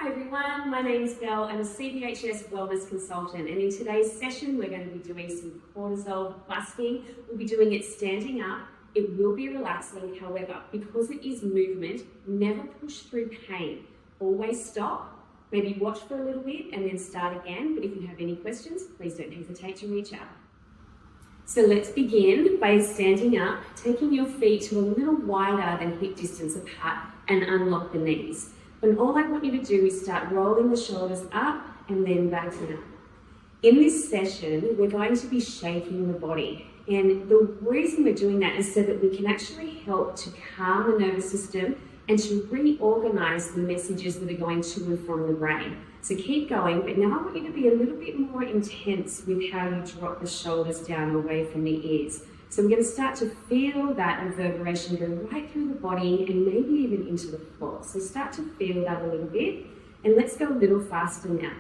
Hi everyone, my name is Belle. I'm a CBHS Wellness Consultant, and in today's session we're going to be doing some cortisol busting. We'll be doing it standing up. It will be relaxing, however, because it is movement, never push through pain. Always stop, maybe watch for a little bit and then start again. But if you have any questions, please don't hesitate to reach out. So let's begin by standing up, taking your feet to a little wider than hip distance apart and unlock the knees. And all I want you to do is start rolling the shoulders up and then back down. In this session, we're going to be shaking the body. And the reason we're doing that is so that we can actually help to calm the nervous system and to reorganize the messages that are going to and from the brain. So keep going, but now I want you to be a little bit more intense with how you drop the shoulders down away from the ears. So we're going to start to feel that reverberation go right through the body and maybe even into the floor. So start to feel that a little bit, and let's go a little faster now.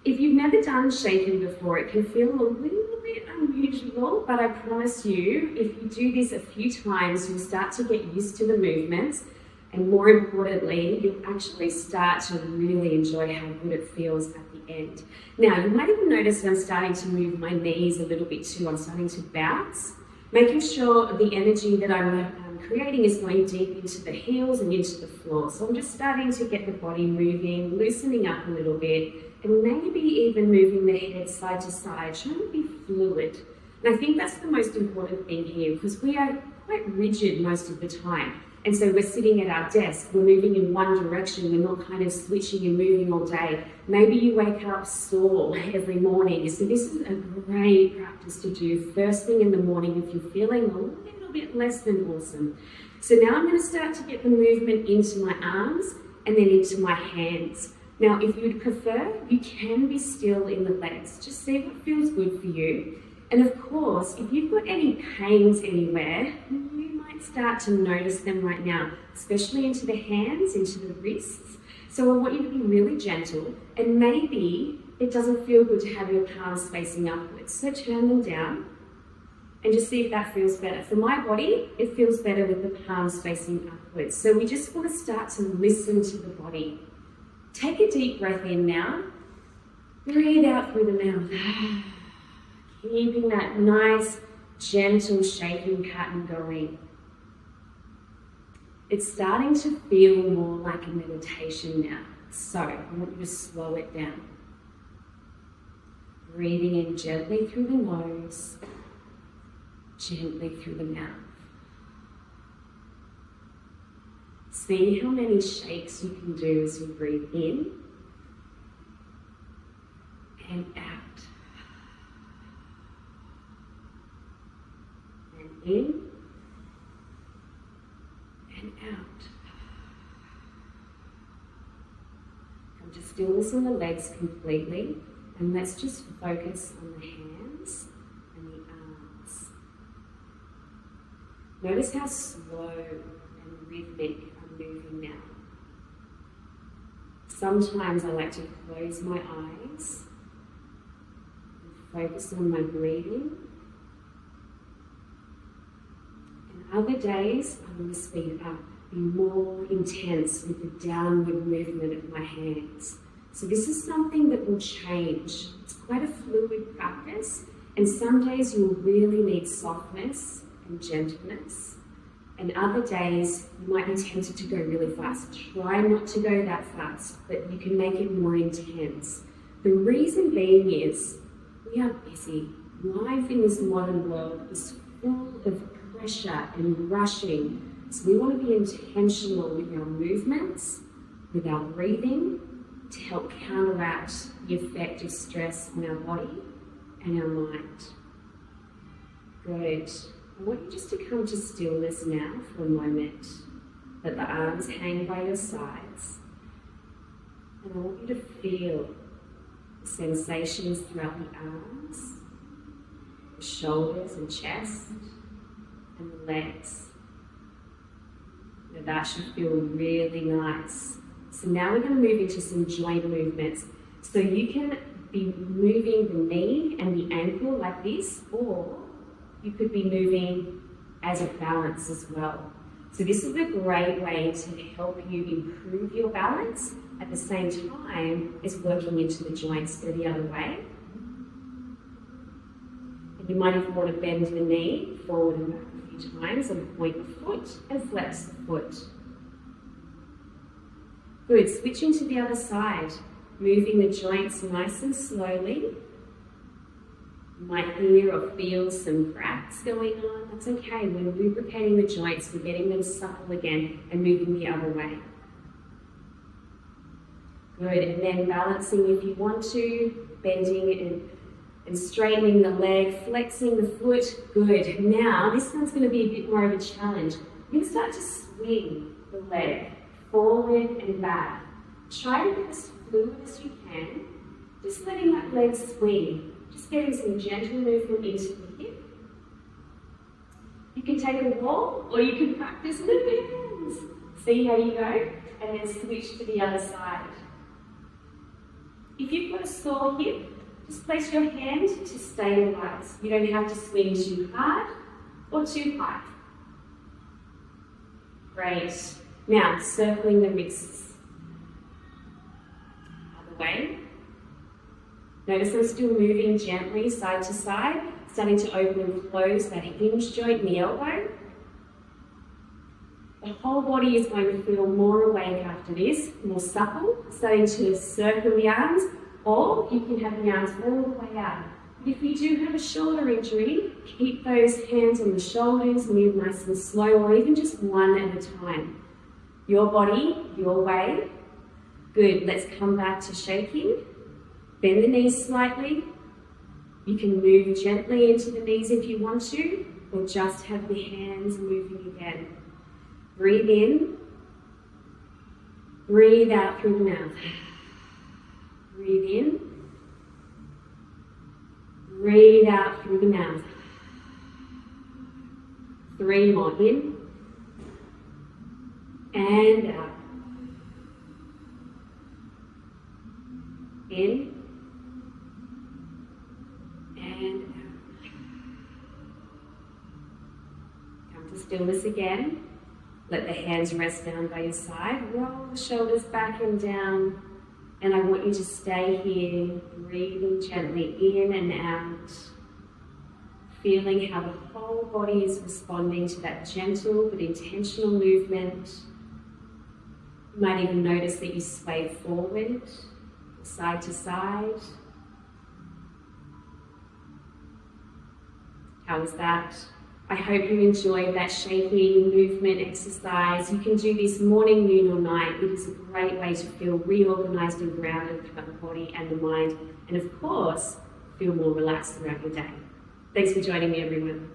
If you've never done shaking before, it can feel a little bit unusual, but I promise you, if you do this a few times, you'll start to get used to the movements, and more importantly, you'll actually start to really enjoy how good it feels at the end. Now, you might even notice that I'm starting to move my knees a little bit too. I'm starting to bounce, making sure the energy that I'm creating is going deep into the heels and into the floor. So I'm just starting to get the body moving, loosening up a little bit, and maybe even moving the head side to side, trying to be fluid. And I think that's the most important thing here, because we are quite rigid most of the time. And so we're sitting at our desk, we're moving in one direction, we're not kind of switching and moving all day. Maybe you wake up sore every morning. So this is a great practice to do first thing in the morning if you're feeling a little bit less than awesome. So now I'm going to start to get the movement into my arms and then into my hands. Now, if you'd prefer, you can be still in the legs. Just see what feels good for you. And of course, if you've got any pains anywhere, you might start to notice them right now, especially into the hands, into the wrists. So I want you to be really gentle, and maybe it doesn't feel good to have your palms facing upwards. So turn them down and just see if that feels better. For my body, it feels better with the palms facing upwards. So we just want to start to listen to the body. Take a deep breath in now. Breathe out through the mouth. Keeping that nice, gentle shaking pattern going. It's starting to feel more like a meditation now. So I want you to slow it down. Breathing in gently through the nose, gently through the mouth. See how many shakes you can do as you breathe in and out. And in and out. Come to stillness in the legs completely, and let's just focus on the hands and the arms. Notice how slow and rhythmic I'm moving now. Sometimes I like to close my eyes and focus on my breathing. Other days, I'm going to speed up, be more intense with the downward movement of my hands. So this is something that will change. It's quite a fluid practice, and some days you'll really need softness and gentleness, and other days you might be tempted to go really fast. Try not to go that fast, but you can make it more intense. The reason being is we are busy. Life in this modern world is full of pressure and rushing. So we want to be intentional with our movements, with our breathing, to help counteract the effect of stress on our body and our mind. Good. I want you just to come to stillness now for a moment. Let the arms hang by your sides. And I want you to feel the sensations throughout the arms, the shoulders and chest, and the legs. Now that should feel really nice. So now we're going to move into some joint movements. So you can be moving the knee and the ankle like this, or you could be moving as a balance as well. So this is a great way to help you improve your balance at the same time as working into the joints go the other way. And you might even want to bend the knee forward and back a few times and point the foot and flex the foot. Good, switching to the other side, moving the joints nice and slowly. You might hear or feel some cracks going on. That's okay. We're lubricating the joints, we're getting them supple again and moving the other way. Good, and then balancing if you want to, bending and straightening the leg, flexing the foot. Good. Now, this one's going to be a bit more of a challenge. You're going to start to swing the leg forward and back. Try to get as fluid as you can, just letting that leg swing, just getting some gentle movement into the hip. You can take a wall or you can practice with the hands. See how you go? And then switch to the other side. If you've got a sore hip, just place your hand to stabilize. You don't have to swing too hard or too high. Great. Now, circling the wrists. Other way. Notice I'm still moving gently side to side, starting to open and close that hinge joint in the elbow. The whole body is going to feel more awake after this, more supple, starting to circle the arms, or you can have the arms all the way out. If you do have a shoulder injury, keep those hands on the shoulders, move nice and slow, or even just one at a time. Your body, your way. Good, let's come back to shaking. Bend the knees slightly. You can move gently into the knees if you want to, or just have the hands moving again. Breathe in. Breathe out through the mouth. Breathe in. Breathe out through the mouth. 3 more. In. And out. In. And out. Come to stillness again. Let the hands rest down by your side. Roll the shoulders back and down. And I want you to stay here, breathing gently in and out. Feeling how the whole body is responding to that gentle but intentional movement. You might even notice that you sway forward, side to side. How was that? I hope you enjoyed that shaking movement exercise. You can do this morning, noon or night. It is a great way to feel reorganized and grounded throughout the body and the mind, and of course, feel more relaxed throughout your day. Thanks for joining me, everyone.